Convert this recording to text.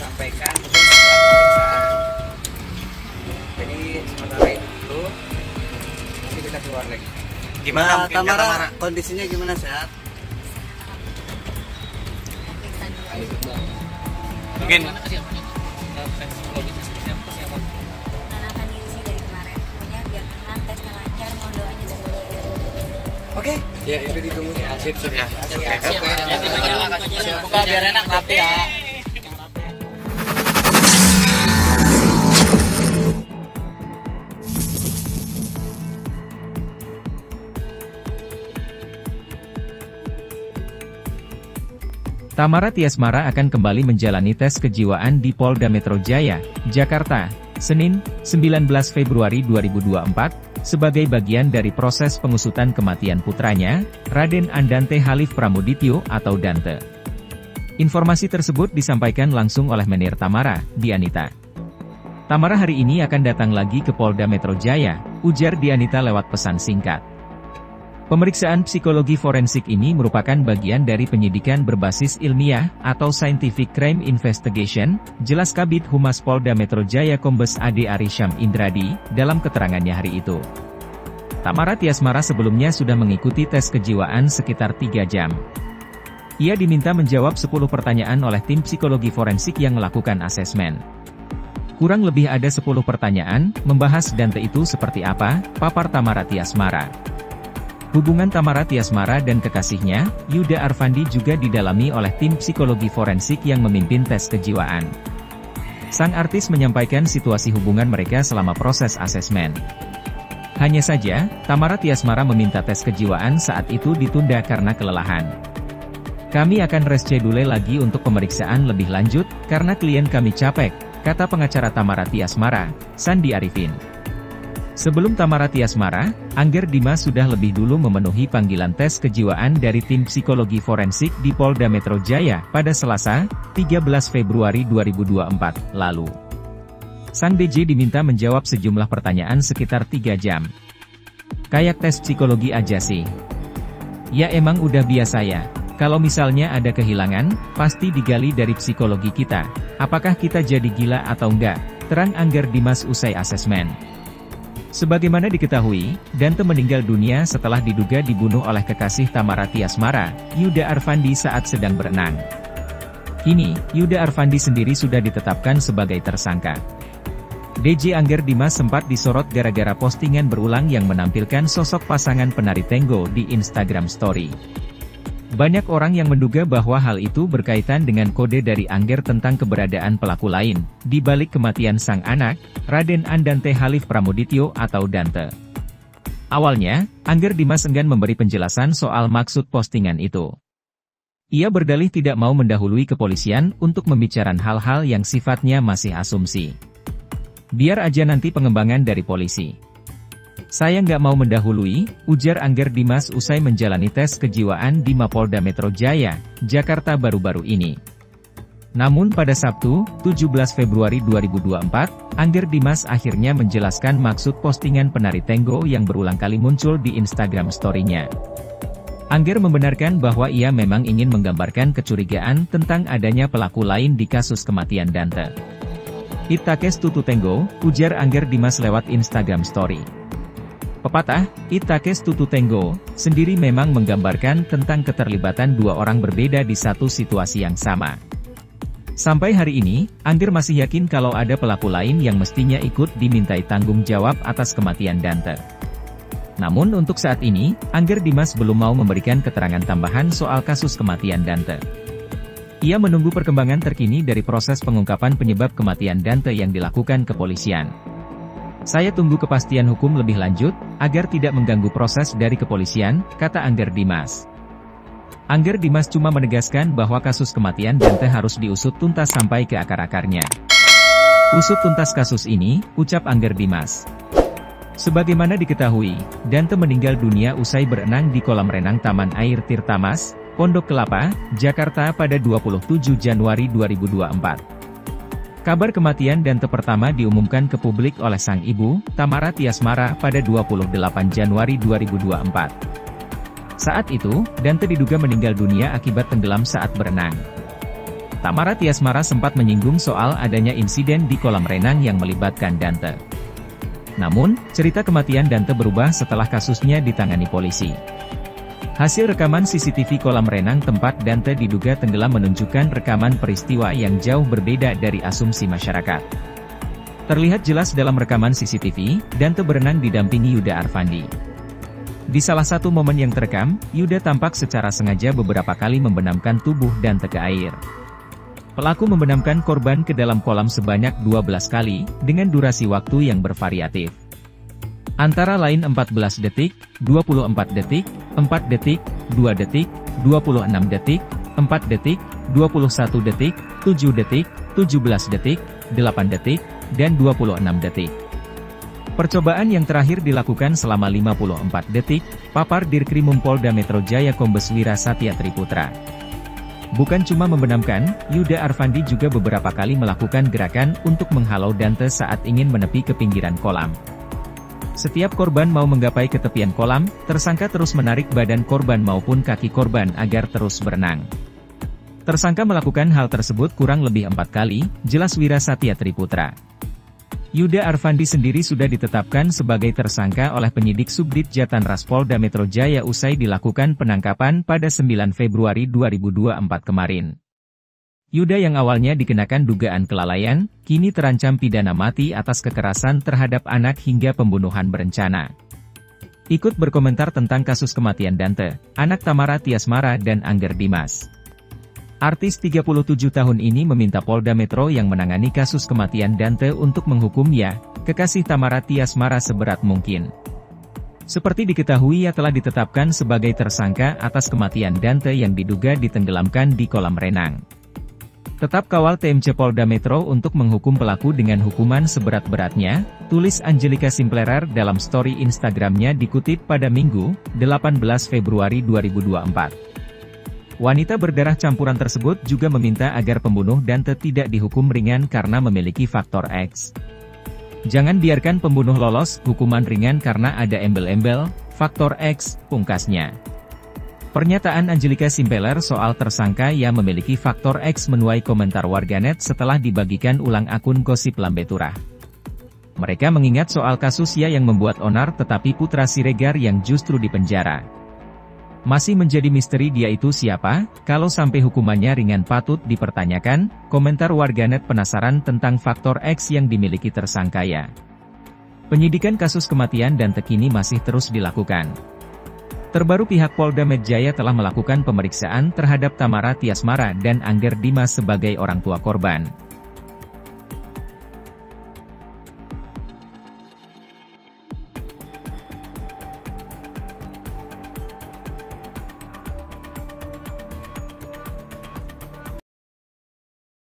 disampaikan mungkin setelah pemeriksaan. Jadi sementara itu dulu, nanti kita keluar lagi. Gimana mungkin Tamara, Tamara? kondisinya gimana, sehat? Mungkin menenangkan diri sih dari kemarin, pokoknya biar tenang, tesnya lancar, mohon doanya dari beliau. Oke, ya itu ditunggu ya. Sip, sip. Ya, Buka biar enak rapi ya. Tamara Tiasmara akan kembali menjalani tes kejiwaan di Polda Metro Jaya, Jakarta, Senin, 19 Februari 2024, sebagai bagian dari proses pengusutan kematian putranya, Raden Andante Halif Pramudityo atau Dante. Informasi tersebut disampaikan langsung oleh Menir Tamara, Dianita. Tamara hari ini akan datang lagi ke Polda Metro Jaya, ujar Dianita lewat pesan singkat. Pemeriksaan psikologi forensik ini merupakan bagian dari penyidikan berbasis ilmiah atau Scientific Crime Investigation, jelas Kabid Humas Polda Metro Jaya Kombes Ade Arisham Indradi, dalam keterangannya hari itu. Tamara Tiasmara sebelumnya sudah mengikuti tes kejiwaan sekitar 3 jam. Ia diminta menjawab 10 pertanyaan oleh tim psikologi forensik yang melakukan asesmen. Kurang lebih ada 10 pertanyaan, membahas Dante itu seperti apa, papar Tamara Tiasmara. Hubungan Tamara Tiasmara dan kekasihnya, Yuda Arfandi juga didalami oleh tim psikologi forensik yang memimpin tes kejiwaan. Sang artis menyampaikan situasi hubungan mereka selama proses asesmen. Hanya saja, Tamara Tiasmara meminta tes kejiwaan saat itu ditunda karena kelelahan. Kami akan reschedule lagi untuk pemeriksaan lebih lanjut, karena klien kami capek, kata pengacara Tamara Tiasmara, Sandi Arifin. Sebelum Tamara Tiasmara, Angger Dimas sudah lebih dulu memenuhi panggilan tes kejiwaan dari tim psikologi forensik di Polda Metro Jaya pada Selasa, 13 Februari 2024, lalu. Sang DJ diminta menjawab sejumlah pertanyaan sekitar 3 jam. Kayak tes psikologi aja sih. Ya emang udah biasa ya, kalau misalnya ada kehilangan, pasti digali dari psikologi kita. Apakah kita jadi gila atau enggak? Terang Angger Dimas usai asesmen. Sebagaimana diketahui, Dante meninggal dunia setelah diduga dibunuh oleh kekasih Tamara Tiasmara, Yuda Arfandi saat sedang berenang. Kini, Yuda Arfandi sendiri sudah ditetapkan sebagai tersangka. DJ Angger Dimas sempat disorot gara-gara postingan berulang yang menampilkan sosok pasangan penari tango di Instagram Story. Banyak orang yang menduga bahwa hal itu berkaitan dengan kode dari Angger tentang keberadaan pelaku lain, di balik kematian sang anak, Raden Andante Halif Pramudityo atau Dante. Awalnya, Angger Dimas enggan memberi penjelasan soal maksud postingan itu. Ia berdalih tidak mau mendahului kepolisian untuk membicarakan hal-hal yang sifatnya masih asumsi. Biar aja nanti pengembangan dari polisi. Saya nggak mau mendahului, ujar Angger Dimas usai menjalani tes kejiwaan di Mapolda Metro Jaya, Jakarta baru-baru ini. Namun pada Sabtu, 17 Februari 2024, Angger Dimas akhirnya menjelaskan maksud postingan penari tango yang berulang kali muncul di Instagram story-nya. Angger membenarkan bahwa ia memang ingin menggambarkan kecurigaan tentang adanya pelaku lain di kasus kematian Dante. Itakes tutu tango, ujar Angger Dimas lewat Instagram story. Pepatah, Itakes tutu tango, sendiri memang menggambarkan tentang keterlibatan dua orang berbeda di satu situasi yang sama. Sampai hari ini, Angger masih yakin kalau ada pelaku lain yang mestinya ikut dimintai tanggung jawab atas kematian Dante. Namun untuk saat ini, Angger Dimas belum mau memberikan keterangan tambahan soal kasus kematian Dante. Ia menunggu perkembangan terkini dari proses pengungkapan penyebab kematian Dante yang dilakukan kepolisian. Saya tunggu kepastian hukum lebih lanjut, agar tidak mengganggu proses dari kepolisian, kata Angger Dimas. Angger Dimas cuma menegaskan bahwa kasus kematian Dante harus diusut tuntas sampai ke akar-akarnya. Usut tuntas kasus ini, ucap Angger Dimas. Sebagaimana diketahui, Dante meninggal dunia usai berenang di kolam renang Taman Air Tirtamas, Pondok Kelapa, Jakarta pada 27 Januari 2024. Kabar kematian Dante pertama diumumkan ke publik oleh sang ibu, Tamara Tiasmara pada 28 Januari 2024. Saat itu, Dante diduga meninggal dunia akibat tenggelam saat berenang. Tamara Tiasmara sempat menyinggung soal adanya insiden di kolam renang yang melibatkan Dante. Namun, cerita kematian Dante berubah setelah kasusnya ditangani polisi. Hasil rekaman CCTV kolam renang tempat Dante diduga tenggelam menunjukkan rekaman peristiwa yang jauh berbeda dari asumsi masyarakat. Terlihat jelas dalam rekaman CCTV, Dante berenang didampingi Yuda Arfandi. Di salah satu momen yang terekam, Yuda tampak secara sengaja beberapa kali membenamkan tubuh Dante ke air. Pelaku membenamkan korban ke dalam kolam sebanyak 12 kali, dengan durasi waktu yang bervariatif. Antara lain 14 detik, 24 detik, 4 detik, 2 detik, 26 detik, 4 detik, 21 detik, 7 detik, 17 detik, 8 detik, dan 26 detik. Percobaan yang terakhir dilakukan selama 54 detik, papar Dirkrimum Polda Metro Jaya Kombes Wira Satya Triputra. Bukan cuma membenamkan, Yuda Arfandi juga beberapa kali melakukan gerakan untuk menghalau Dante saat ingin menepi ke pinggiran kolam. Setiap korban mau menggapai ke tepian kolam, tersangka terus menarik badan korban maupun kaki korban agar terus berenang. Tersangka melakukan hal tersebut kurang lebih 4 kali, jelas Wira Satya Triputra. Yuda Arfandi sendiri sudah ditetapkan sebagai tersangka oleh penyidik Subdit Jatanras Polda Metro Jaya usai dilakukan penangkapan pada 9 Februari 2024 kemarin. Yuda yang awalnya dikenakan dugaan kelalaian, kini terancam pidana mati atas kekerasan terhadap anak hingga pembunuhan berencana. Ikut berkomentar tentang kasus kematian Dante, anak Tamara Tiasmara dan Angger Dimas. Artis 37 tahun ini meminta Polda Metro yang menangani kasus kematian Dante untuk menghukumnya, kekasih Tamara Tiasmara seberat mungkin. Seperti diketahui ia telah ditetapkan sebagai tersangka atas kematian Dante yang diduga ditenggelamkan di kolam renang. Tetap kawal TMC Polda Metro untuk menghukum pelaku dengan hukuman seberat-beratnya, tulis Angelika Simplerer dalam story Instagramnya dikutip pada Minggu, 18 Februari 2024. Wanita berdarah campuran tersebut juga meminta agar pembunuh Dante tidak dihukum ringan karena memiliki faktor X. Jangan biarkan pembunuh lolos hukuman ringan karena ada embel-embel, faktor X, pungkasnya. Pernyataan Angelika Simplerer soal tersangka yang memiliki faktor X menuai komentar warganet setelah dibagikan ulang akun Gosip Lambe Turah. Mereka mengingat soal kasus ia yang membuat onar tetapi Putra Siregar yang justru dipenjara. Masih menjadi misteri dia itu siapa, kalau sampai hukumannya ringan patut dipertanyakan, komentar warganet penasaran tentang faktor X yang dimiliki tersangka ya. Penyidikan kasus kematian Dante kini masih terus dilakukan. Terbaru pihak Polda Metro Jaya telah melakukan pemeriksaan terhadap Tamara Tiasmara dan Angger Dimas sebagai orang tua korban.